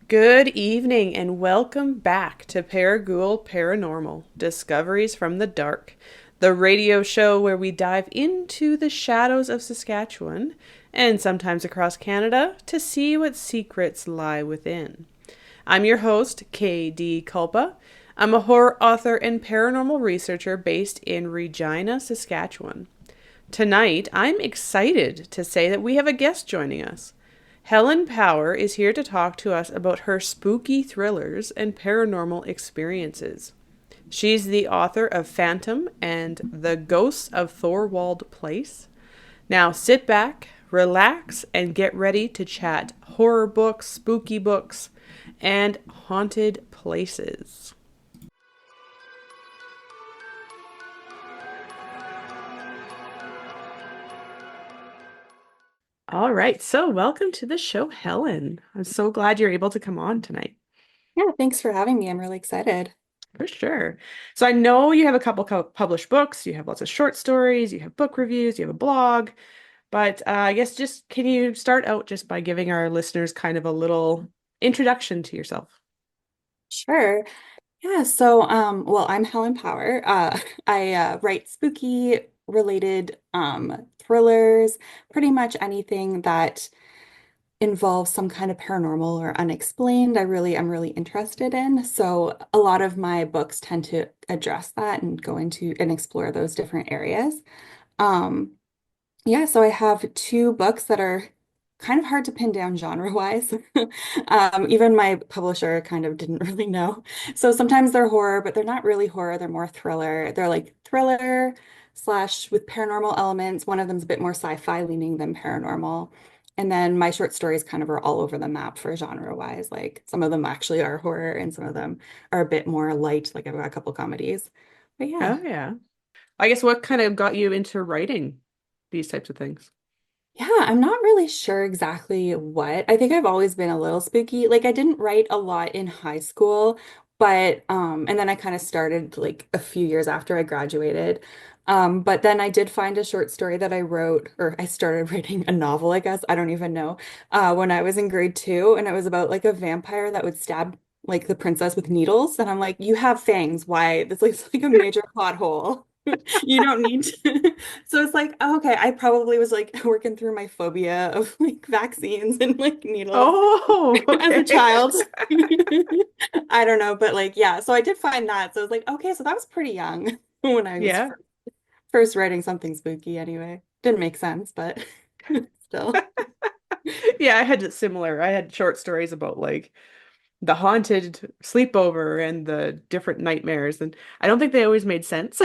Good evening and welcome back to ParaGhoul Paranormal Discoveries from the Dark, the radio show where we dive into the shadows of Saskatchewan and sometimes across Canada to see what secrets lie within. I'm your host, KD Kulpa. I'm a horror author and paranormal researcher based in Regina, Saskatchewan. Tonight, I'm excited to say that we have a guest joining us. Helen Power is here to talk to us about her spooky thrillers and paranormal experiences. She's the author of Phantom and The Ghosts of Thorwald Place. Now sit back, relax, and get ready to chat horror books, spooky books, and haunted places. All right, so welcome to the show, Helen. I'm so glad you're able to come on tonight. Yeah, thanks for having me. I'm really excited. For sure. So I know you have a couple published books, you have lots of short stories, you have book reviews, you have a blog, but I guess just can you start out just by giving our listeners kind of a little introduction to yourself? Sure. Yeah, well, I'm Helen Power. I write spooky related thrillers, pretty much anything that involves some kind of paranormal or unexplained. I'm really interested in. So a lot of my books tend to address that and go into and explore those different areas. Um, Yeah, so I have two books that are kind of hard to pin down genre-wise. Even my publisher kind of didn't really know. So sometimes they're horror, but they're not really horror. They're more thriller. They're like thriller slash with paranormal elements. One of them's a bit more sci-fi leaning than paranormal. And then my short stories kind of are all over the map for genre-wise. Like some of them actually are horror and some of them are a bit more light. Like I've got a couple comedies. But yeah. Oh yeah. I guess what kind of got you into writing these types of things? Yeah, I'm not really sure exactly what. I think I've always been a little spooky. Like I didn't write a lot in high school, but and then I kind of started like a few years after I graduated. But then I did find a short story that I wrote, or I started writing a novel, I guess. I don't even know. When I was in grade two, and it was about like a vampire that would stab like the princess with needles. And I'm like, you have fangs. Why? That's like, it's like a major plot hole. You don't need to. So it's like, oh, okay, I probably was like working through my phobia of like vaccines and like needles Oh, as a okay. child. I don't know, but like, yeah, so I did find that. So I was like, okay, so that was pretty young when I was Yeah. first writing something spooky anyway. Didn't make sense, but still. Yeah, I had similar. I had short stories about like the haunted sleepover and the different nightmares, and I don't think they always made sense,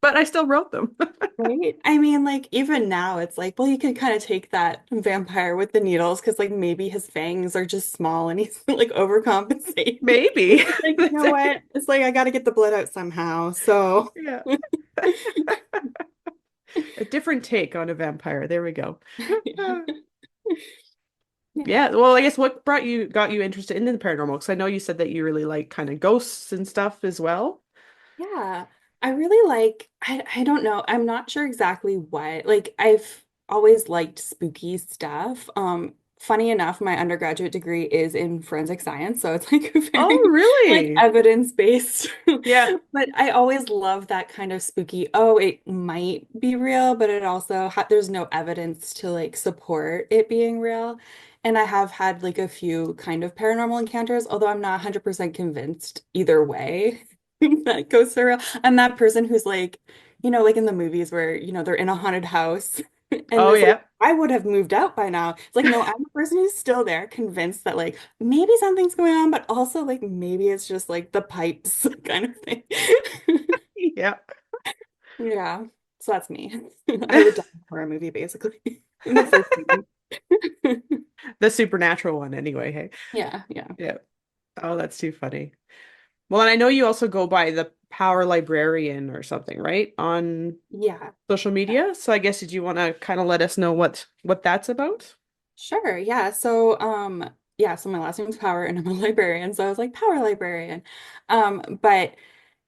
but I still wrote them. Right? I mean, like, even now, it's like, well, you could kind of take that vampire with the needles because, like, maybe his fangs are just small and he's like overcompensating. Maybe. It's like, you know what? It's like, I got to get the blood out somehow. So, Yeah. A different take on a vampire. There we go. yeah. Yeah, well, I guess what got you interested in the paranormal? Because I know you said that you really like kind of ghosts and stuff as well. Yeah, I really like, I don't know, I'm not sure exactly what. Like I've always liked spooky stuff. Funny enough, my undergraduate degree is in forensic science, so it's like Oh, very like really? evidence-based. Yeah, But I always love that kind of spooky, oh, it might be real, but it also ha there's no evidence to like support it being real. And I have had like a few kind of paranormal encounters, although I'm not 100% convinced either way. That goes surreal. I'm that person who's like, like in the movies where, they're in a haunted house and oh it's like, yeah. I would have moved out by now. It's like, no, I'm the person who's still there, convinced that like maybe something's going on, but also like maybe it's just like the pipes kind of thing. Yeah. Yeah. So that's me. I would die in a horror movie, basically. In the first movie. The supernatural one anyway, hey. Yeah, yeah. Yeah. Oh, that's too funny. Well, and I know you also go by the Power Librarian or something, right? On Yeah. social media. So I guess did you want to kind of let us know what that's about? Sure, yeah. So my last name's Power and I'm a librarian, so I was like Power Librarian. But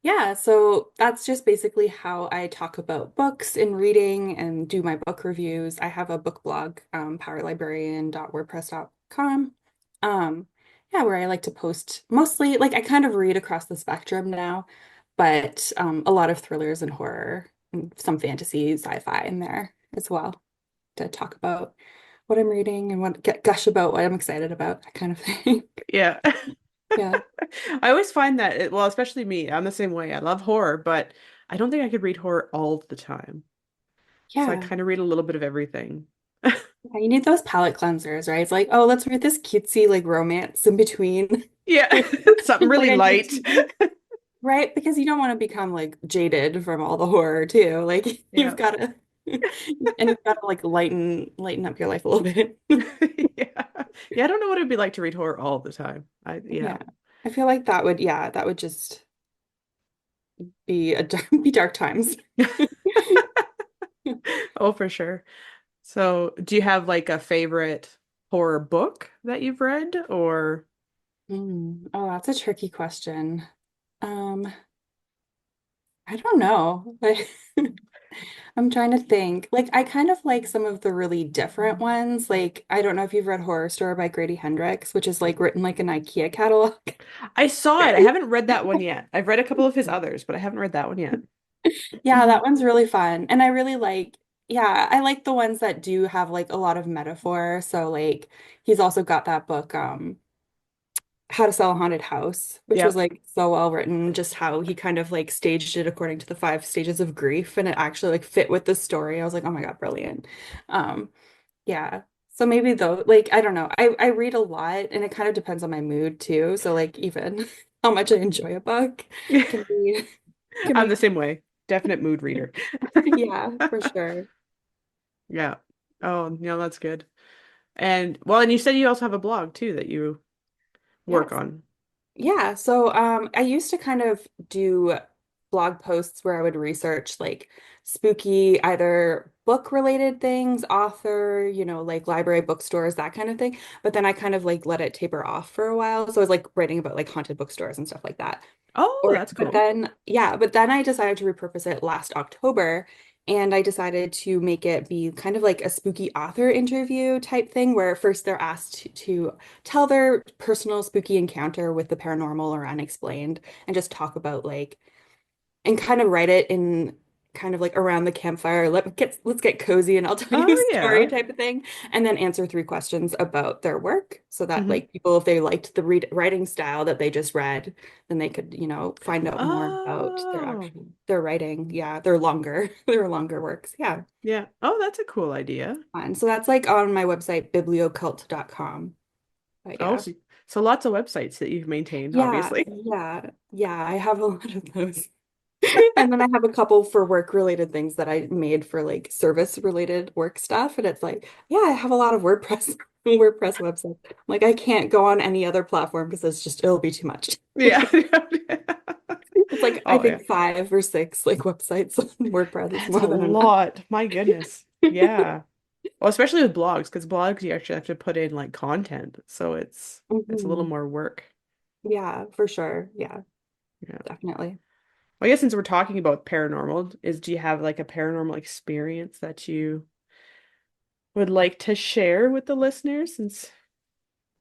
yeah, so that's just basically how I talk about books and reading and do my book reviews. I have a book blog, powerlibrarian.wordpress.com. Um, yeah, where I like to post mostly like I kind of read across the spectrum now, but a lot of thrillers and horror, and some fantasy, sci-fi in there as well to talk about what I'm reading and what get gush about what I'm excited about, that kind of thing. Yeah. Yeah. I always find that well, especially me, I'm the same way. I love horror, but I don't think I could read horror all the time. So I Yeah. kind of read a little bit of everything. Yeah, you need those palate cleansers, right? It's like, oh, let's read this cutesy like romance in between. Yeah. Something Like really I need light. to, right? Because you don't want to become like jaded from all the horror too. Like Yeah. and you've got to like lighten up your life a little bit. Yeah. Yeah, I don't know what it'd be like to read horror all the time. Yeah. Yeah. I feel like that would, yeah, that would just be be dark times. Oh, for sure. So, do you have like a favorite horror book that you've read or Oh, that's a tricky question. Um, I don't know. Like I'm trying to think. Like I kind of like some of the really different ones. Like I don't know if you've read Horror Store by Grady Hendrix, which is like written like an IKEA catalog. I saw it. I haven't read that one yet. I've read a couple of his others, but I haven't read that one yet. Yeah, that one's really fun. And I really like, yeah, I like the ones that do have like a lot of metaphor. So like he's also got that book, How to Sell a Haunted House, which was Yep. like so well written, just how he kind of like staged it according to the five stages of grief, and it actually like fit with the story. I was like, oh my God, brilliant. Um, yeah. So maybe though, like I don't know. I read a lot and it kind of depends on my mood too. So like even how much I enjoy a book can be can I'm be the same way. Definite mood reader. yeah, for sure. Yeah. Oh, yeah, that's good. And well, and you said you also have a blog too that you work Yes. on. Yeah, so I used to kind of do blog posts where I would research like spooky either book related things, author, like library bookstores, that kind of thing. But then I kind of like let it taper off for a while. So I was like writing about like haunted bookstores and stuff like that. Oh, Or that's but cool. then yeah, but then I decided to repurpose it last October and I decided to make it be kind of like a spooky author interview type thing where first they're asked to tell their personal spooky encounter with the paranormal or unexplained and just talk about like and kind of write it in kind of like around the campfire. Let's get cozy and I'll tell you a Oh, story yeah. type of thing, and then answer three questions about their work, so that Hmm. like people, if they liked the writing style that they just read, then they could find out more about Oh, their writing. Yeah, their longer their longer works. Yeah, yeah. Oh, that's a cool idea. fun. So that's like on my website bibliocult.com. But Oh, yeah. so lots of websites that you've maintained, Yeah, obviously. yeah, I have a lot of those. And then I have a couple for work related things that I made for like service related work stuff. And it's like, yeah, I have a lot of WordPress WordPress websites. Like I can't go on any other platform because it'll be too much. Yeah. It's like I Oh, yeah. think five or six like websites on WordPress. It's That's more a than enough. lot. My goodness. Yeah. Well, especially with blogs, because blogs you actually have to put in like content, so it's a little Mhm. more work. Yeah, for sure. Yeah, Yeah. definitely. Well, I guess since we're talking about paranormal, do you have like a paranormal experience that you would like to share with the listeners? Since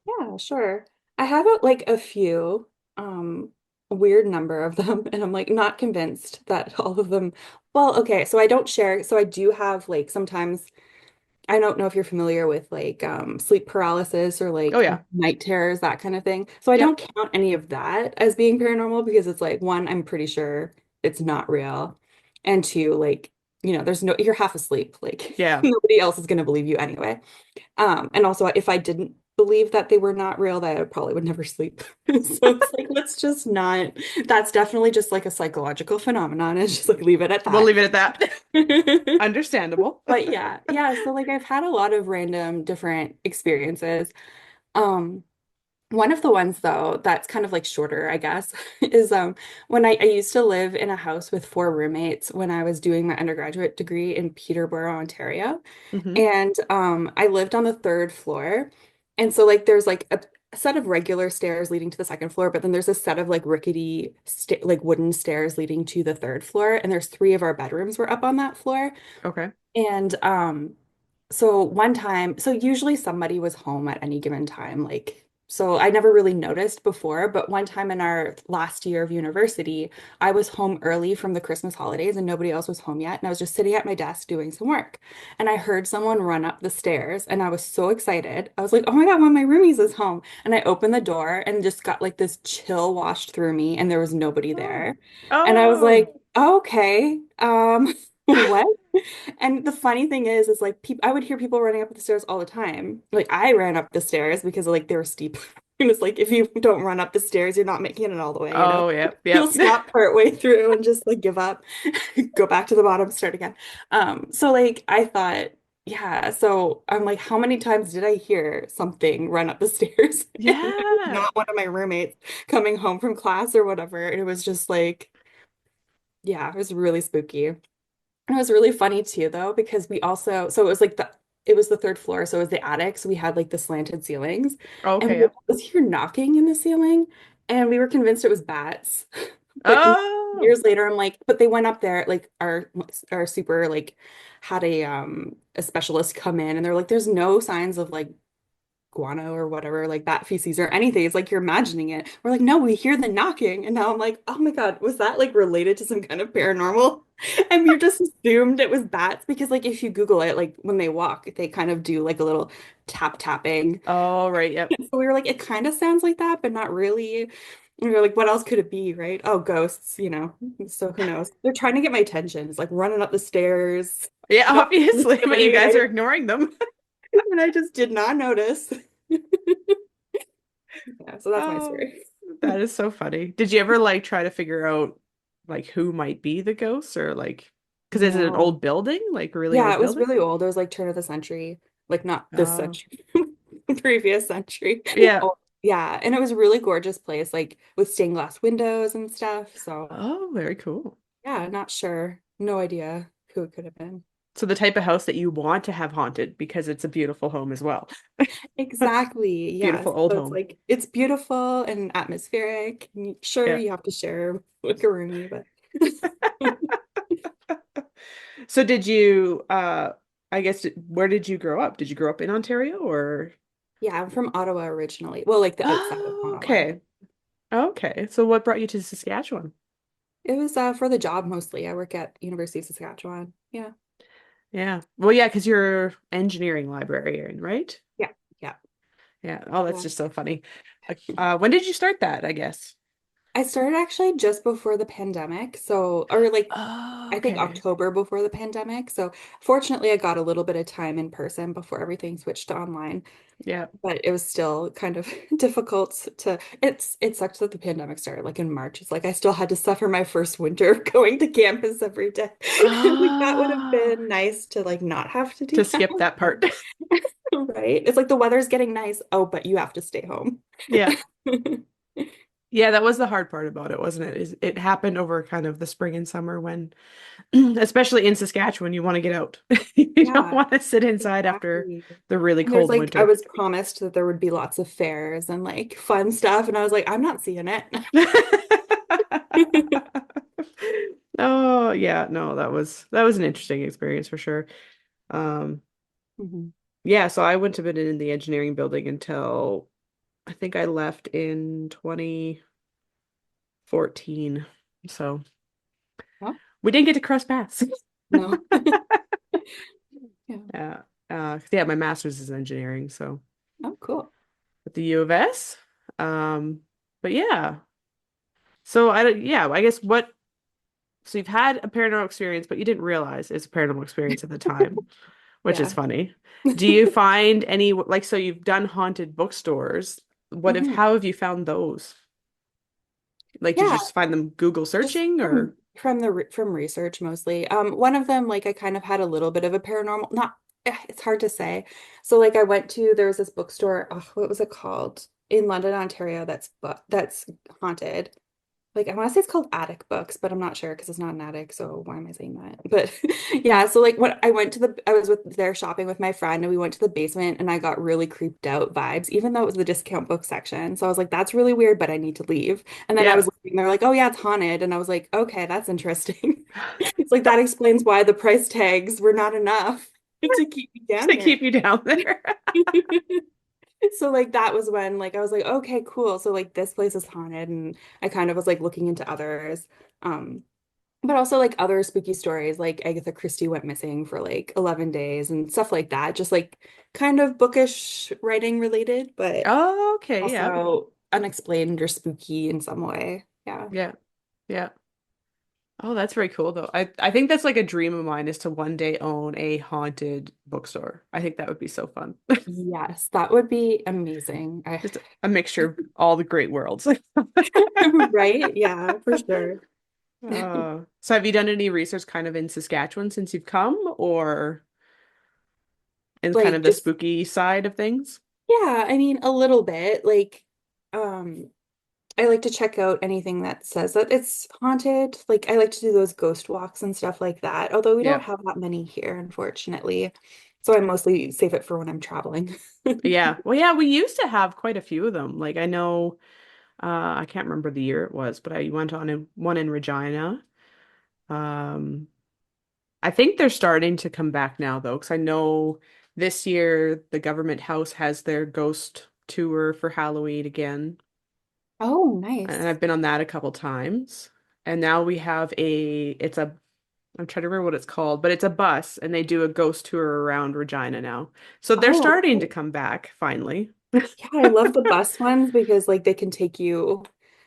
Yeah, sure. I have like a few, a weird number of them, and I'm like not convinced that all of them. Well, okay, so I don't share. So I do have like sometimes I don't know if you're familiar with like sleep paralysis or oh like yeah, night terrors, that kind of thing. So I don't yep, count any of that as being paranormal because it's like one, I'm pretty sure it's not real. And two, like, you're half asleep. Like yeah. nobody else is gonna believe you anyway. And also if I didn't believe that they were not real, that I probably would never sleep. So it's like, let's just not, that's definitely just like a psychological phenomenon. It's just like leave it at We'll that. leave it at that. Understandable. But yeah. So like I've had a lot of random different experiences. Um, one of the ones though that's kind of like shorter, I guess, is when I used to live in a house with four roommates when I was doing my undergraduate degree in Peterborough, Ontario. Hmm. And I lived on the third floor. And so like there's like a set of regular stairs leading to the second floor, but then there's a set of like rickety st like wooden stairs leading to the third floor. And there's three of our bedrooms were up on that floor. Okay. And so one time, so usually somebody was home at any given time, like so I never really noticed before, but one time in our last year of university, I was home early from the Christmas holidays and nobody else was home yet. And I was just sitting at my desk doing some work. And I heard someone run up the stairs and I was so excited. I was like, oh my God, one of my roomies is home. And I opened the door and just got like this chill washed through me and there was nobody Oh. there. And I was Oh. like, okay, what? And the funny thing is like people, I would hear people running up the stairs all the time. Like I ran up the stairs because like they were steep. And it's like if you don't run up the stairs, you're not making it all the way, you know? Oh, yep, You'll yep. stop partway through and just like give up, go back to the bottom, start again. So like I thought, yeah, so I'm like, how many times did I hear something run up the stairs? And it was Yeah. not one of my roommates coming home from class or whatever. And it was just like, yeah, it was really spooky. And it was really funny too, though, because we also, so it was like it was the third floor, so it was the attic. So we had like the slanted ceilings, and Okay, we yep. was here knocking in the ceiling, and we were convinced it was bats. But Oh. years later, I'm like, but they went up there, like our super like had a specialist come in, and they're like, there's no signs of like guano or whatever, like bat feces or anything. It's like you're imagining it. We're like, no, we hear the knocking. And now I'm like, oh my God, was that like related to some kind of paranormal? And you just assumed it was bats because like if you Google it, like when they walk, they kind of do like a little tapping. Oh, right, yep. So we were like, it kind of sounds like that, but not really. And we were like, what else could it be, right? Oh, ghosts, you know. So who knows? They're trying to get my attention. It's like running up the stairs, Yeah, knocking on the obviously, but you ceiling, guys are ignoring them. and I just did not notice. Yeah, so that's my Oh, story. that is so funny. Did you ever like try to figure out like who might be the ghosts or like because is it an No. old building, like really Yeah, old it was building? really old. It was like turn of the century, like not this Oh, century, previous century. yeah. Oh, yeah, and it was a really gorgeous place, like with stained glass windows and stuff. So, Oh, very cool. yeah, not sure. No idea who it could have been. So the type of house that you want to have haunted because it's a beautiful home as well. Exactly. Yes. Beautiful old So it's home. like it's beautiful and atmospheric. Sure, Yeah. you have to share with a roomie, but So did you I guess where did you grow up? Did you grow up in Ontario or yeah, I'm from Ottawa originally. Well, like the outside of Oh, Ottawa. okay. Okay. So what brought you to Saskatchewan? It was for the job mostly. I work at University of Saskatchewan. Yeah. Yeah. Well, yeah, because you're engineering librarian, right? Yeah. Yeah. Yeah. Oh, that's Yeah. just so funny. When did you start that, I guess? I started actually just before the pandemic. So, or like, Oh, I think okay. October before the pandemic. So, fortunately, I got a little bit of time in person before everything switched to online. Yeah. But it was still kind of difficult to, it sucks that the pandemic started like in March. It's like I still had to suffer my first winter of going to campus every day. Like that would have Oh, been nice to like not have to do to skip that. that part. Right? It's like the weather's getting nice. Oh, but you have to stay home. Yeah. Yeah, that was the hard part about it, wasn't it? Is it happened over kind of the spring and summer when, especially in Saskatchewan, you want to get out. You don't Yeah, want to sit inside after exactly. the really And there's cold like, I winter. was promised that there would be lots of fairs and like fun stuff. And I was like, I'm not seeing it. Oh, yeah, no, that was an interesting experience for sure. Um, Mhm. yeah, so I wouldn't have been in the engineering building until I think I left in 2014. So Oh, we didn't get to cross paths. no. Yeah. Yeah. Yeah, my master's is in engineering, so Oh, cool. at the U of S. But yeah. So yeah, I guess so you've had a paranormal experience, but you didn't realize it's a paranormal experience at the time, which is Yeah. funny. Do you find any like so you've done haunted bookstores. Mhm. How have you found those? Like did you Yeah, just find them Google just searching or from research mostly. One of them, like I kind of had a little bit of a paranormal, not it's hard to say. So like I went to there was this bookstore, oh, what was it called? In London, Ontario, that's haunted. Like I want to say it's called Attic Books, but I'm not sure because it's not an attic. So why am I saying that? But yeah, so like when I went to I was with there shopping with my friend and we went to the basement and I got really creeped out vibes, even though it was the discount book section. So I was like, that's really weird, but I need to leave. And then I yeah. was leaving, they're like, oh yeah, it's haunted. And I was like, okay, that's interesting. It's like that explains why the price tags were not enough to keep me down To here. keep you down there. So like that was when like I was like, okay, cool. So like this place is haunted and I kind of was like looking into others. Um, but also like other spooky stories like Agatha Christie went missing for like 11 days and stuff like that. Just like kind of bookish writing related, but Oh, okay, yeah. also unexplained or spooky in some way. Yeah. Yeah. Yeah. Oh, that's very cool though. I think that's like a dream of mine is to one day own a haunted bookstore. I think that would be so fun. Yes, that would be amazing. Just a mixture of all the great worlds. Right? Yeah, for sure. So have you done any research kind of in Saskatchewan since you've come or in kind Like of the just spooky side of things? yeah, I mean a little bit. Like I like to check out anything that says that it's haunted. Like I like to do those ghost walks and stuff like that. Although we don't Yeah. have that many here, unfortunately. So I mostly save it for when I'm traveling. Yeah. Well, yeah, we used to have quite a few of them. Like I know I can't remember the year it was, but I went on one in Regina. Um I think they're starting to come back now though, because I know this year the government house has their ghost tour for Halloween again. Oh, And nice. I've been on that a couple times. And now we have I'm trying to remember what it's called, but it's a bus and they do a ghost tour around Regina now. So they're Oh, starting to okay. come back finally. Yeah, I love the bus ones because like they can take you.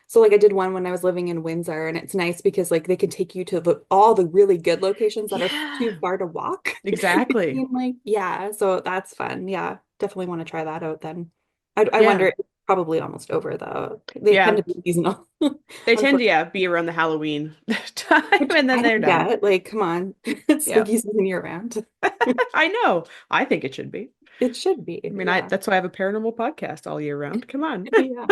So like I did one when I was living in Windsor and it's nice because like they can take you to all the really good locations that are too Yeah, far to walk exactly. between like yeah, so that's fun. Yeah, definitely want to try that out then. I Yeah. wonder it's probably almost over though. They tend Yeah. to be seasonal. They tend to, Unfortunately, yeah, be around the Halloween time which and then I they're don't done. get. Like, come on. It's Yeah. spooky season year round. I know. I think it should be. It should be. I mean, I Yeah. that's why I have a paranormal podcast all year round. Come on. Yeah.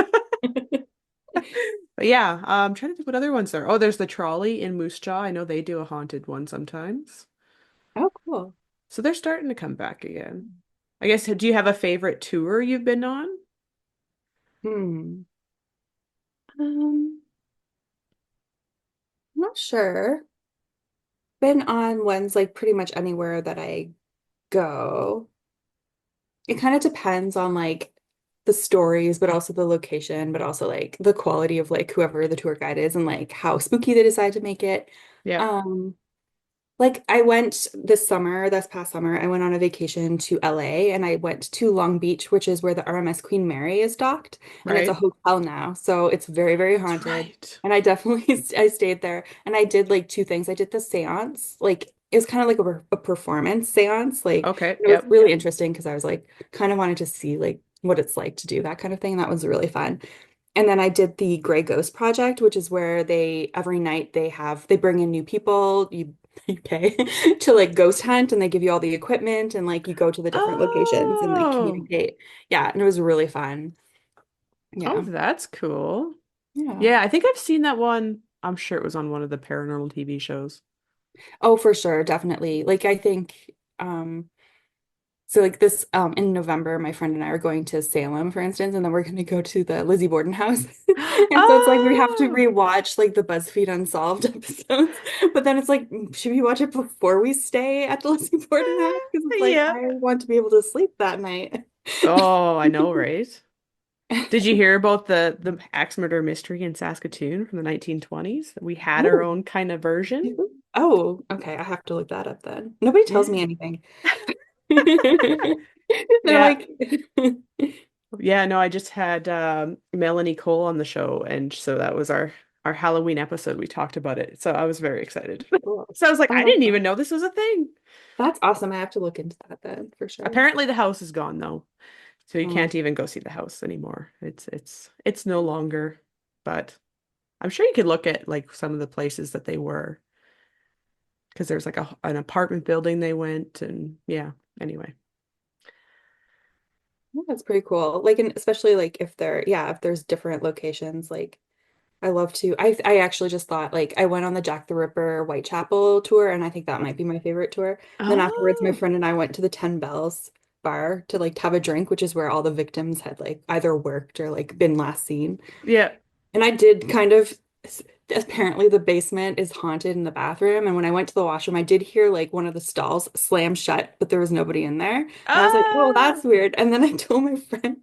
But yeah, I'm trying to think what other ones there. Oh, there's the trolley in Moose Jaw. I know they do a haunted one sometimes. Oh, cool. So they're starting to come back again. I guess, do you have a favorite tour you've been on? Hmm. Um, I'm not sure. Been on ones like pretty much anywhere that I go. It kind of depends on like the stories, but also the location, but also like the quality of like whoever the tour guide is and like how spooky they decide to make it. Yeah, Um, Like I went this past summer, I went on a vacation to LA and I went to Long Beach, which is where the RMS Queen Mary is docked, and it's a right. hotel now. So it's very, very That's haunted. right. And I definitely I stayed there and I did like two things. I did the seance, like it was kind of like a performance seance. Like Okay, it was yep. really interesting because I was like kind of wanted to see like what it's like to do that kind of thing. That was really fun. And then I did the Gray Ghost Project, which is where they every night they bring in new people, you pay to like ghost hunt and they give you all the equipment and like you go to the different locations and like Oh, communicate. Yeah, and it was really fun. oh, Yeah. that's cool. Yeah. Yeah, I think I've seen that one. I'm sure it was on one of the paranormal TV shows. Oh, for sure, definitely. Like I think so like this in November, my friend and I are going to Salem, for instance, and then we're gonna go to the Lizzie Borden house. And so it's like we have to Oh, rewatch like the BuzzFeed Unsolved episodes. But then it's like, should we watch it before we stay at the Lizzie Borden house? Because it's like yeah. I want to be able to sleep that night. Oh, I know, right? Did you hear about the axe murder mystery in Saskatoon from the 1920s? We had our Oh, own kind of version. oh, okay. I have to look that up then. Nobody tells me Yeah. anything. They're Yeah. like, Yeah, no, I just had Melanie Cole on the show, and so that was our Halloween episode. We talked about it, so I was very excited. cool. So I was like, I I love didn't that. even know this was a thing. That's awesome. I have to look into that then for sure. Apparently, the house is gone though, so you Mm. can't even go see the house anymore. It's no longer, but I'm sure you could look at like some of the places that they were, because there's like an apartment building they went, and yeah. Anyway. Yeah, that's pretty cool. Like, and especially like if there, yeah, if there's different locations, like I love to. I actually just thought like I went on the Jack the Ripper Whitechapel tour, and I think that might be my favorite tour. Then afterwards, my Oh, friend and I went to the Ten Bells bar to like have a drink, which is where all the victims had like either worked or like been last seen. yeah. And I did kind of, apparently the basement is haunted in the bathroom. And when I went to the washroom, I did hear like one of the stalls slam shut, but there was nobody in there. And I was like, oh, Ah. that's weird. And then I told my friend.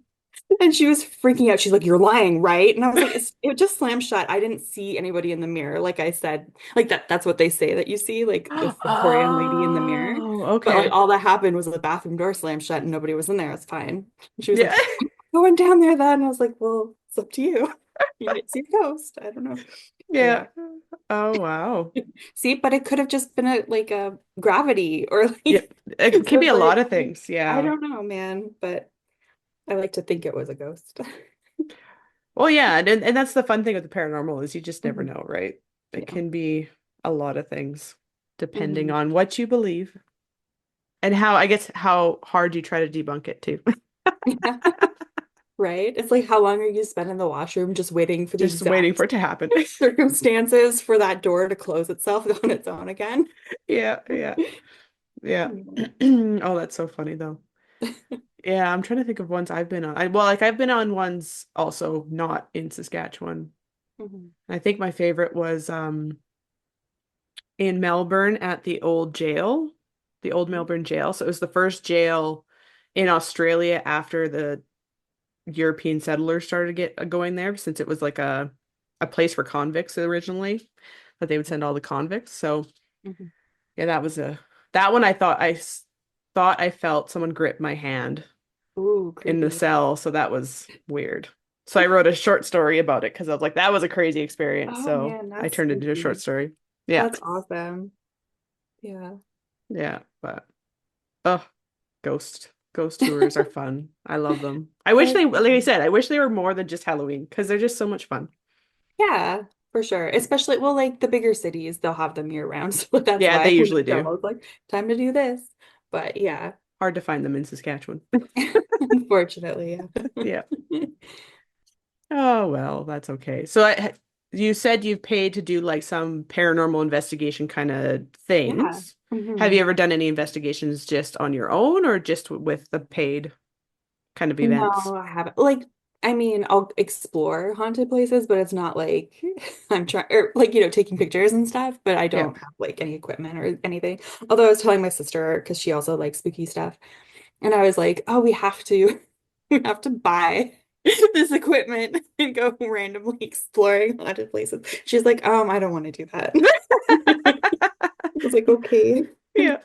And she was freaking out. She's like, "You're lying, right?" And I was like, it just slammed shut. I didn't see anybody in the mirror. Like I said, like that's what they say that you see, like this Victorian lady in the mirror. Oh, But like okay. all that happened was the bathroom door slammed shut and nobody was in there. It's fine. And she was Yeah. like, "Going down there then." And I was like, "Well, it's up to you. You might see a ghost. I don't know." But Yeah. yeah. Oh, wow. See, but it could have just been a gravity or Yeah. like It can so be it's a like lot of things. I Yeah. don't know, man, but I like to think it was a ghost. Well, yeah, and that's the fun thing with the paranormal is you just never Mhm. know, right? It Yeah. can be a lot of things depending Mhm. on what you believe and how, I guess, how hard you try to debunk it too. Right? It's like how long are you spend in the washroom just waiting for the Just waiting exact for it to happen. circumstances for that door to close itself on its own again? Yeah, yeah, yeah. Yeah. Oh, that's so funny though. Yeah, I'm trying to think of ones I've been on. Well, like I've been on ones also not in Saskatchewan. Mhm. I think my favorite was in Melbourne at the old jail, the old Melbourne jail. So it was the first jail in Australia after the European settlers started get going there, since it was like a place for convicts originally, that they would send all the convicts. So Mhm. yeah, that one I thought I felt someone grip my hand Ooh, in the creepy. cell, so that was weird. So I wrote a short story about it because I was like, that was a crazy experience. Oh So man, I that's turned it into a short spooky. story. Yeah. That's awesome. Yeah. Yeah. But oh, ghost tours are fun. I love them. I wish They're they, like I fun. said, I wish they were more than just Halloween because they're just so much fun. Yeah, for sure. Especially, well, like the bigger cities, they'll have them year round. So that's Yeah, why they when usually the show do. was like, time to do this. But yeah, Hard to find them in Saskatchewan. unfortunately, yeah. Yeah. Oh, well, that's okay. So you said you've paid to do like some paranormal investigation kind of Yeah. things. Have you Hmm. ever done any investigations just on your own or just with the paid kind of events? No, I haven't. Like, I mean, I'll explore haunted places, but it's not like I'm trying or like, taking pictures and stuff, but I Yeah. don't have like any equipment or anything. Although I was telling my sister because she also likes spooky stuff. And I was like, oh, we have to we have to buy this equipment and go randomly exploring haunted places. She's like, I don't want to do that. I was like, okay. Yeah.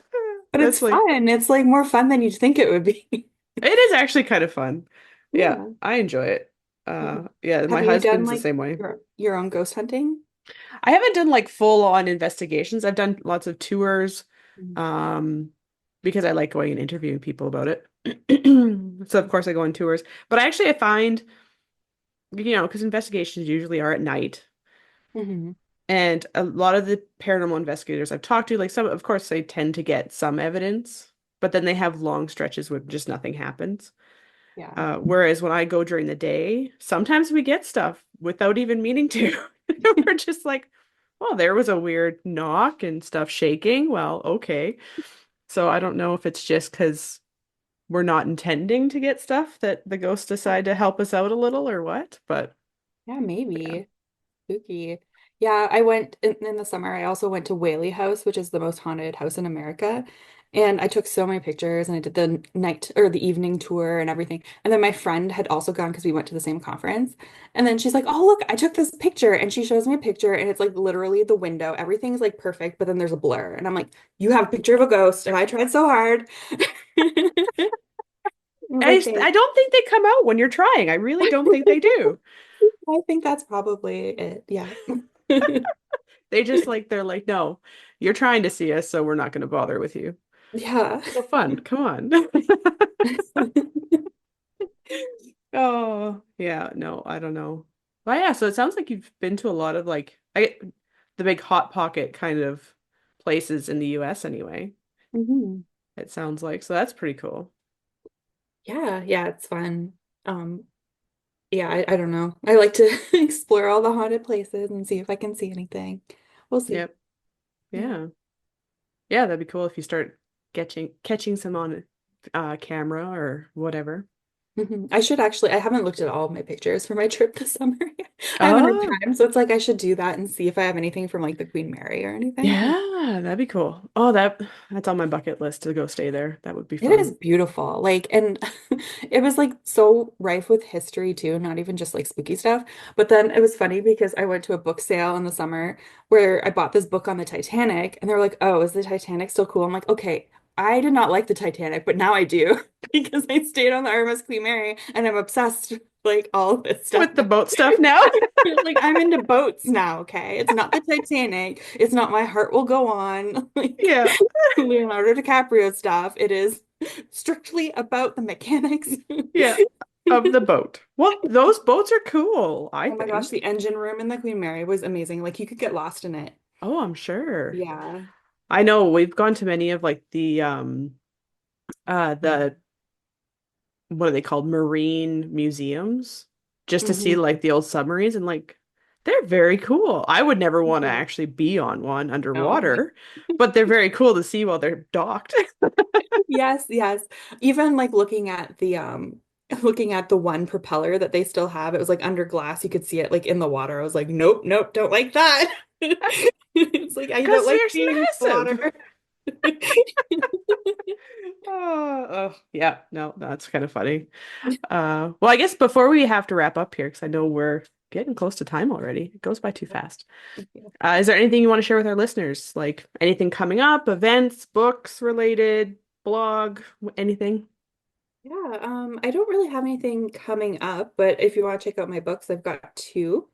But it's That's like fun. It's like more fun than you'd think it would be. it is actually kind of fun. Yeah, Yeah. I enjoy it. Mhm. Yeah, my Have you done husband's the like same way. your own ghost hunting? I haven't done like full on investigations. I've done lots of tours, Mhm. um, because I like going and interviewing people about it. So of course I go on tours. But I find, because investigations usually are at night. Mhm. And a lot of the paranormal investigators I've talked to, like some, of course, they tend to get some evidence, but then they have long stretches where just nothing happens. Yeah. Whereas when I go during the day, sometimes we get stuff without even meaning to. We're just like, oh, there was a weird knock and stuff shaking. Well, okay. So I don't know if it's just because we're not intending to get stuff that the ghosts decide to help us out a little or what. But Yeah, yeah. maybe. Spooky. Yeah, I went in the summer. I also went to Whaley House, which is the most haunted house in America. And I took so many pictures and I did the night or the evening tour and everything. And then my friend had also gone because we went to the same conference. And then she's like, "Oh, look, I took this picture." And she shows me a picture and it's like literally the window. Everything's like perfect, but then there's a blur. And I'm like, "You have a picture of a ghost." And I tried so hard. I was like, I "Thanks." don't think they come out when you're trying. I really don't think they do. I think that's probably it. Yeah. They're like, no, you're trying to see us, so we're not going to bother with you. Yeah. So fun. Come on. Oh, yeah, no, I don't know. But yeah, so it sounds like you've been to a lot of like the big hot pocket kind of places in the US anyway. Mhm. It sounds like. So that's pretty cool. Yeah, yeah, it's fun. Um, yeah, I don't know. I like to explore all the haunted places and see if I can see anything. We'll see. Yep. Yeah. Yeah. Yeah, that'd be cool if you start catching some on camera or whatever. I should actually, I haven't looked at all of my pictures for my trip this summer. I haven't had Oh, time, so it's like I should do that and see if I have anything from like the Queen Mary or anything. yeah, that'd be cool. Oh, that's on my bucket list to go stay there. That would be It is fun. beautiful. Like, and it was like so rife with history too, not even just like spooky stuff. But then it was funny because I went to a book sale in the summer where I bought this book on the Titanic, and they were like, "Oh, is the Titanic still cool?" I'm like, "Okay, I did not like the Titanic, but now I do because I stayed on the RMS Queen Mary and I'm obsessed with like all this stuff With the now." boat stuff now? Like I'm into boats now, okay? It's not the Titanic. It's not My Heart Will Go On, like Yeah, Leonardo DiCaprio stuff. It is strictly about the mechanics. yeah, of the boat. Well, those boats are cool, I Oh my gosh, think. the engine room in the Queen Mary was amazing. Like you could get lost in it. Oh, I'm sure. Yeah. I know we've gone to many of like the what are they called? Marine museums just to see Hmm. like the old submarines and like they're very cool. I would never want to Yeah. actually be on one No. underwater, but they're very cool to see while they're docked. Yes, yes. Even like looking at the one propeller that they still have, it was like under glass. You could see it like in the water. I was like, nope, nope, don't like that. It's like I don't Because like they're being in the massive. water. Oh, yeah, no, that's kind of funny. Well, I guess before we have to wrap up here, because I know we're getting close to time already. It goes by too fast. Is there anything you want to share with our listeners? Like anything coming up, events, books related, blog, anything? Yeah, I don't really have anything coming up, but if you want to check out my books, I've got two.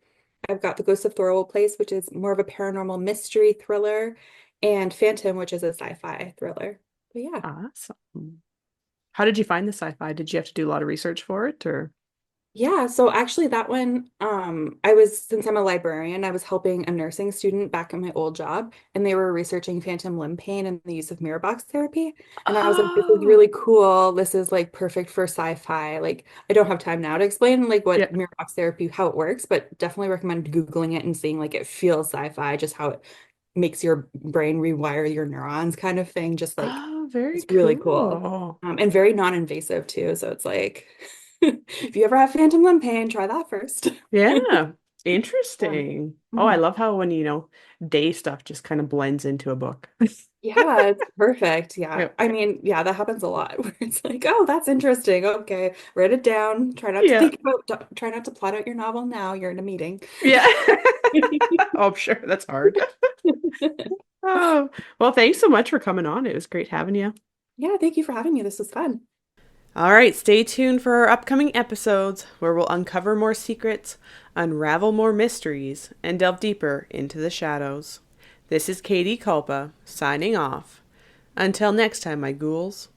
I've got The Ghost of Thorwald Place, which is more of a paranormal mystery thriller, and Phantom, which is a sci-fi thriller. But yeah. Awesome. How did you find the sci-fi? Did you have to do a lot of research for it or? Yeah, so actually that one, I was, since I'm a librarian, I was helping a nursing student back in my old job, and they were researching phantom limb pain and the use of mirror box therapy. And I was like, this is Oh, really cool. This is like perfect for sci-fi. Like, I don't have time now to explain like yeah. what mirror box therapy, how it works, but definitely recommend Googling it and seeing like it feels sci-fi, just how it makes your brain rewire your neurons kind of thing. Just like, Oh, very it's really cool. cool. And very non-invasive too. So it's like, if you ever have phantom limb pain, try that first. Yeah. Yeah. Interesting. Oh, I Mhm. love how when, day stuff just kind of blends into a book. Yeah, it's perfect. Yeah. Yep. I mean, yeah, that happens a lot where it's like, oh, that's interesting. Okay, write it down. Try not to Yeah. think about, try not to plot out your novel now. You're in a meeting. Yeah. Oh, I'm sure that's hard. Oh, well, thanks so much for coming on. It was great having you. Yeah, thank you for having me. This was fun. All right, stay tuned for our upcoming episodes where we'll uncover more secrets, unravel more mysteries, and delve deeper into the shadows. This is Katie Kulpa, signing off. Until next time, my ghouls.